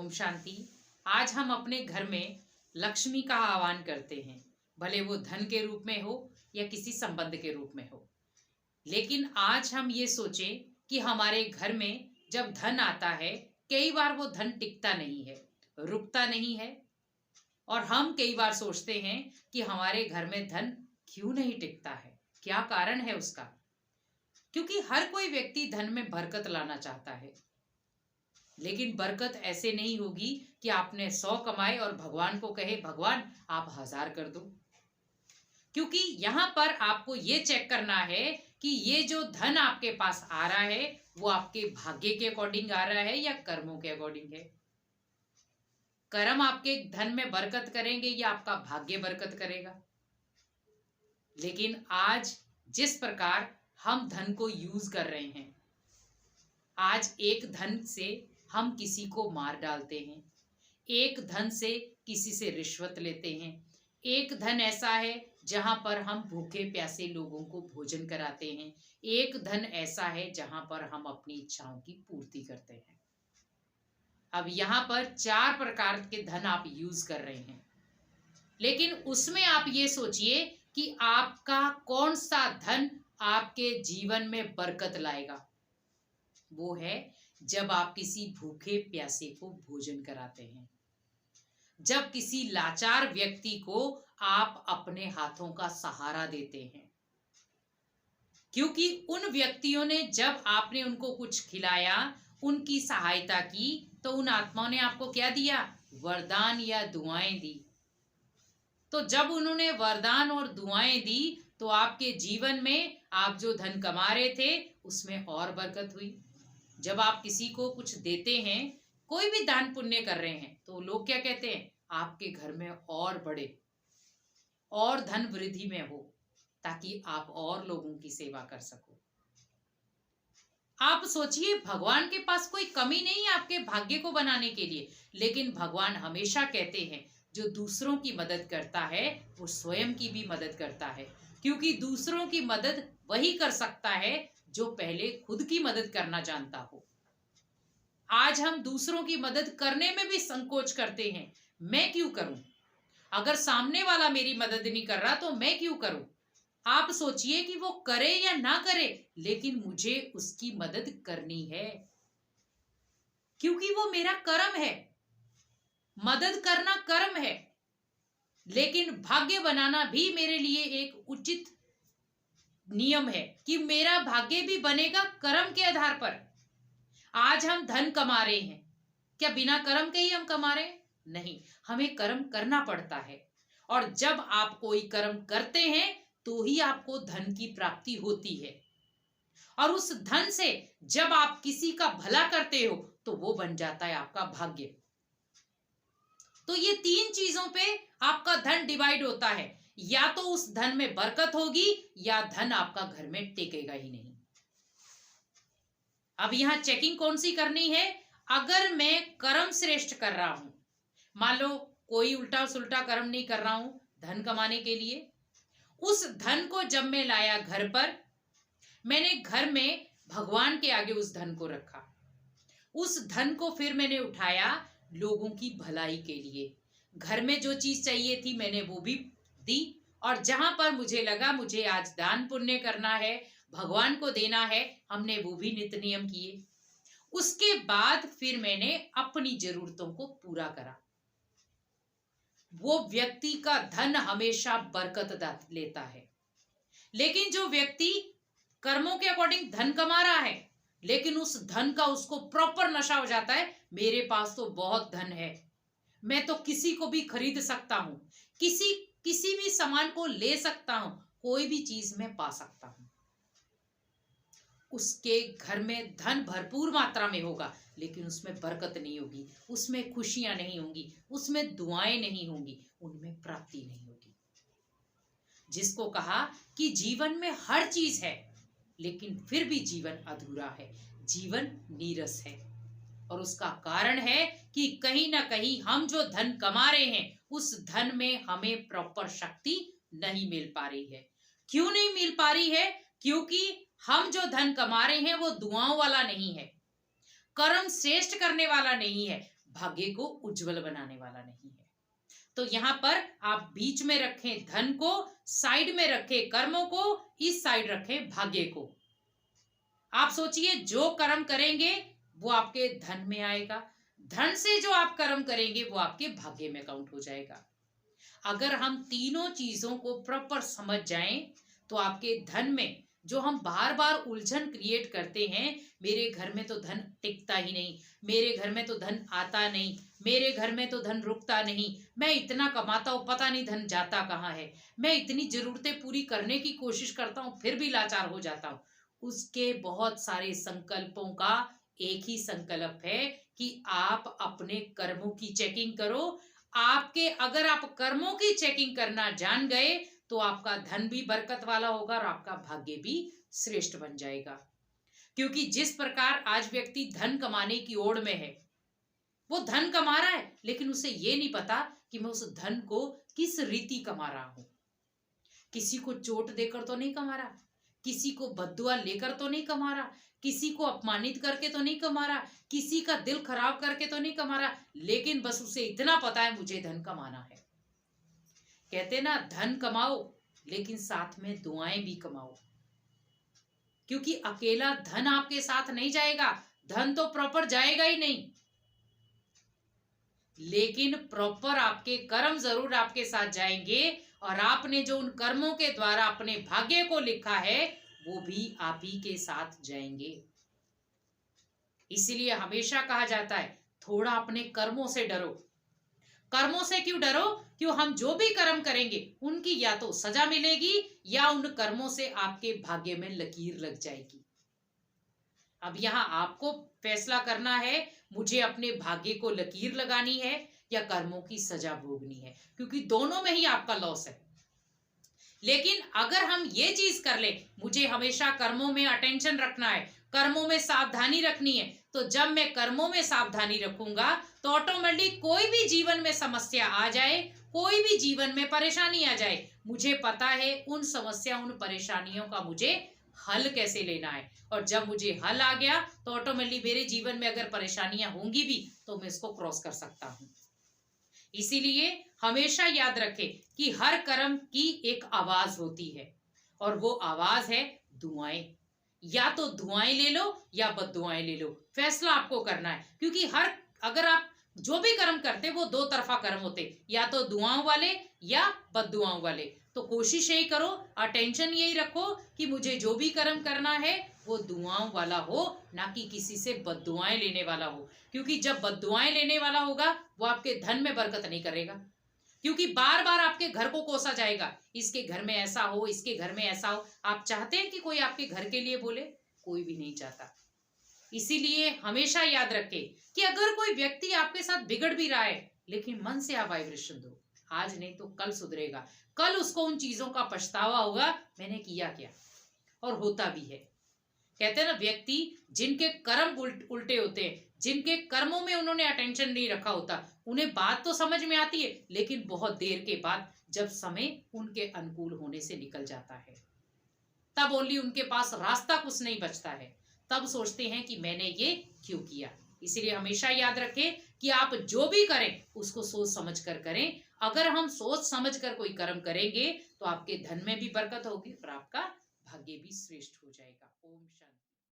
ओम शांति। आज हम अपने घर में लक्ष्मी का आह्वान करते हैं, भले वो धन के रूप में हो या किसी संबंध के रूप में हो। लेकिन आज हम ये सोचें कि हमारे घर में जब धन आता है, कई बार वो धन टिकता नहीं है, रुकता नहीं है। और हम कई बार सोचते हैं कि हमारे घर में धन क्यों नहीं टिकता है, क्या कारण है उसका। क्योंकि हर कोई व्यक्ति धन में बरकत लाना चाहता है, लेकिन बरकत ऐसे नहीं होगी कि आपने 100 कमाए और भगवान को कहे भगवान आप 1000 कर दो। क्योंकि यहां पर आपको ये चेक करना है कि ये जो धन आपके पास आ रहा है वो आपके भाग्य के अकॉर्डिंग आ रहा है या कर्मों के अकॉर्डिंग है। कर्म आपके धन में बरकत करेंगे या आपका भाग्य बरकत करेगा। लेकिन आज जिस प्रकार हम धन को यूज कर रहे हैं, आज एक धन से हम किसी को मार डालते हैं, एक धन से किसी से रिश्वत लेते हैं, एक धन ऐसा है जहां पर हम भूखे प्यासे लोगों को भोजन कराते हैं, एक धन ऐसा है जहां पर हम अपनी इच्छाओं की पूर्ति करते हैं। अब यहाँ पर 4 प्रकार के धन आप यूज कर रहे हैं, लेकिन उसमें आप ये सोचिए कि आपका कौन सा धन आपके जीवन में बरकत लाएगा। वो है जब आप किसी भूखे प्यासे को भोजन कराते हैं, जब किसी लाचार व्यक्ति को आप अपने हाथों का सहारा देते हैं। क्योंकि उन व्यक्तियों ने जब आपने उनको कुछ खिलाया, उनकी सहायता की, तो उन आत्माओं ने आपको क्या दिया? वरदान या दुआएं दी। तो जब उन्होंने वरदान और दुआएं दी तो आपके जीवन में आप जो धन कमा रहे थे उसमें और बरकत हुई। जब आप किसी को कुछ देते हैं, कोई भी दान पुण्य कर रहे हैं, तो लोग क्या कहते हैं? आपके घर में और बढ़े और धन वृद्धि में हो, ताकि आप और लोगों की सेवा कर सको। आप सोचिए, भगवान के पास कोई कमी नहीं है आपके भाग्य को बनाने के लिए, लेकिन भगवान हमेशा कहते हैं जो दूसरों की मदद करता है वो स्वयं की भी मदद करता है। क्योंकि दूसरों की मदद वही कर सकता है जो पहले खुद की मदद करना जानता हो। आज हम दूसरों की मदद करने में भी संकोच करते हैं। मैं क्यों करूं? अगर सामने वाला मेरी मदद नहीं कर रहा तो मैं क्यों करूं? आप सोचिए कि वो करे या ना करे, लेकिन मुझे उसकी मदद करनी है, क्योंकि वो मेरा कर्म है। मदद करना कर्म है, लेकिन भाग्य बनाना भी मेरे लिए एक उचित नियम है कि मेरा भाग्य भी बनेगा कर्म के आधार पर। आज हम धन कमा रहे हैं, क्या बिना कर्म के ही हम कमा रहे हैं? नहीं, हमें कर्म करना पड़ता है। और जब आप कोई कर्म करते हैं तो ही आपको धन की प्राप्ति होती है। और उस धन से जब आप किसी का भला करते हो तो वो बन जाता है आपका भाग्य। तो ये 3 चीजों पे आपका धन डिवाइड होता है। या तो उस धन में बरकत होगी या धन आपका घर में टिकेगा ही नहीं। अब यहां चेकिंग कौन सी करनी है? अगर मैं कर्म श्रेष्ठ कर रहा हूं, मान लो कोई उल्टा सुल्टा कर्म नहीं कर रहा हूं धन कमाने के लिए, उस धन को जब मैं लाया घर पर, मैंने घर में भगवान के आगे उस धन को रखा। उस धन को फिर मैंने उठाया लोगों की भलाई के लिए। घर में जो चीज चाहिए थी मैंने वो भी दी, और जहां पर मुझे लगा मुझे आज दान पुण्य करना है, भगवान को देना है, हमने वो भी नित्य नियम किए। उसके बाद फिर मैंने अपनी जरूरतों को पूरा करा। वो व्यक्ति का धन हमेशा बरकत लेता है। लेकिन जो व्यक्ति कर्मों के अकॉर्डिंग धन कमा रहा है, लेकिन उस धन का उसको प्रॉपर नशा हो जाता है, मेरे पास तो बहुत धन है, मैं तो किसी को भी खरीद सकता हूं, किसी भी सामान को ले सकता हूं, कोई भी चीज में पा सकता हूं। उसके घर में धन भरपूर मात्रा में होगा, लेकिन उसमें बरकत नहीं होगी, उसमें खुशियां नहीं होंगी, उसमें दुआएं नहीं होंगी, उनमें प्राप्ति नहीं होगी। जिसको कहा कि जीवन में हर चीज है, लेकिन फिर भी जीवन अधूरा है, जीवन नीरस है। और उसका कारण है कि कहीं ना कहीं हम जो धन कमा रहे हैं उस धन में हमें प्रॉपर शक्ति नहीं मिल पा रही है। क्यों नहीं मिल पा रही है? क्योंकि हम जो धन कमा रहे हैं वो दुआओं वाला नहीं है, कर्म श्रेष्ठ करने वाला नहीं है, भाग्य को उज्जवल बनाने वाला नहीं है। तो यहाँ पर आप बीच में रखें धन को, साइड में रखें कर्मों को, इस साइड रखें भाग्य को। आप सोचिए जो कर्म करेंगे वो आपके धन में आएगा, धन से जो आप कर्म करेंगे वो आपके भाग्य में काउंट हो जाएगा। अगर हम तीनों चीजों को प्रॉपर समझ जाएं तो आपके धन में जो हम बार बार उलझन क्रिएट करते हैं, मेरे घर में तो धन टिकता ही नहीं, मेरे घर में तो धन आता नहीं, मेरे घर में तो धन रुकता नहीं, मैं इतना कमाता हूँ पता नहीं धन जाता कहाँ है, मैं इतनी जरूरतें पूरी करने की कोशिश करता हूँ फिर भी लाचार हो जाता हूँ। उसके बहुत सारे संकल्पों का एक ही संकल्प है कि आप अपने कर्मों की चेकिंग करो। आपके अगर आप कर्मों की चेकिंग करना जान गए तो आपका धन भी बरकत वाला होगा और आपका भाग्य भी श्रेष्ठ बन जाएगा। क्योंकि जिस प्रकार आज व्यक्ति धन कमाने की ओर में है, वो धन कमा रहा है लेकिन उसे ये नहीं पता कि मैं उस धन को किस रीति कमा रहा हूं। किसी को चोट देकर तो नहीं कमा रहा, किसी को बद्दुआ लेकर तो नहीं कमा रहा, किसी को अपमानित करके तो नहीं कमा रहा, किसी का दिल खराब करके तो नहीं कमा रहा, लेकिन बस उसे इतना पता है मुझे धन कमाना है। कहते ना धन कमाओ लेकिन साथ में दुआएं भी कमाओ, क्योंकि अकेला धन आपके साथ नहीं जाएगा, धन तो प्रॉपर जाएगा ही नहीं, लेकिन प्रॉपर आपके कर्म जरूर आपके साथ जाएंगे और आपने जो उन कर्मों के द्वारा अपने भाग्य को लिखा है वो भी आप ही के साथ जाएंगे। इसलिए हमेशा कहा जाता है थोड़ा अपने कर्मों से डरो। कर्मों से क्यों डरो? क्यों हम जो भी कर्म करेंगे उनकी या तो सजा मिलेगी या उन कर्मों से आपके भाग्य में लकीर लग जाएगी। अब यहाँ आपको फैसला करना है मुझे अपने भाग्य को लकीर लगानी है या कर्मों की सजा भोगनी है, क्योंकि दोनों में ही आपका लॉस है। लेकिन अगर हम ये चीज कर ले मुझे हमेशा कर्मों में अटेंशन रखना है, कर्मों में सावधानी रखनी है, तो जब मैं कर्मों में सावधानी रखूंगा तो ऑटोमेटिक कोई भी जीवन में समस्या आ जाए, कोई भी जीवन में परेशानी आ जाए, मुझे पता है उन समस्या उन परेशानियों का मुझे हल कैसे लेना है। और जब मुझे हल आ गया तो ऑटोमेटिकली मेरे जीवन में अगर परेशानियां होंगी भी तो मैं इसको क्रॉस कर सकता हूं। इसीलिए हमेशा याद रखें कि हर कर्म की एक आवाज होती है और वो आवाज है दुआएं। या तो दुआएं ले लो या बद्दुआएं ले लो, फैसला आपको करना है। क्योंकि अगर आप जो भी कर्म करते वो दो तरफा कर्म होते, या तो दुआओं वाले या बद्दुआओं वाले। तो कोशिश यही करो, अटेंशन यही रखो कि मुझे जो भी कर्म करना है वो दुआओं वाला हो, ना कि किसी से बद्दुआएं लेने वाला हो। क्योंकि जब बद्दुआएं लेने वाला होगा वो आपके धन में बरकत नहीं करेगा, क्योंकि बार बार आपके घर को कोसा जाएगा, इसके घर में ऐसा हो, इसके घर में ऐसा हो। आप चाहते हैं कि कोई आपके घर के लिए बोले? कोई भी नहीं चाहता। इसीलिए हमेशा याद रखें कि अगर कोई व्यक्ति आपके साथ बिगड़ भी रहा है लेकिन मन से आप वाइब्रेशन दो, आज नहीं तो कल सुधरेगा, कल उसको उन चीजों का पछतावा होगा मैंने किया क्या, और होता भी है। कहते हैं ना व्यक्ति जिनके कर्म उल्टे होते हैं, जिनके कर्मों में उन्होंने अटेंशन नहीं रखा होता, उन्हें बात तो समझ में आती है लेकिन बहुत देर के बाद जब समय उनके अनुकूल होने से निकल जाता है तब ओनली उनके पास रास्ता कुछ नहीं बचता है, तब सोचते हैं कि मैंने ये क्यों किया। इसीलिए हमेशा याद रखें कि आप जो भी करें उसको सोच समझ कर करें। अगर हम सोच समझ कर कोई कर्म करेंगे तो आपके धन में भी बरकत होगी और आपका भाग्य भी श्रेष्ठ हो जाएगा। ओम शांति।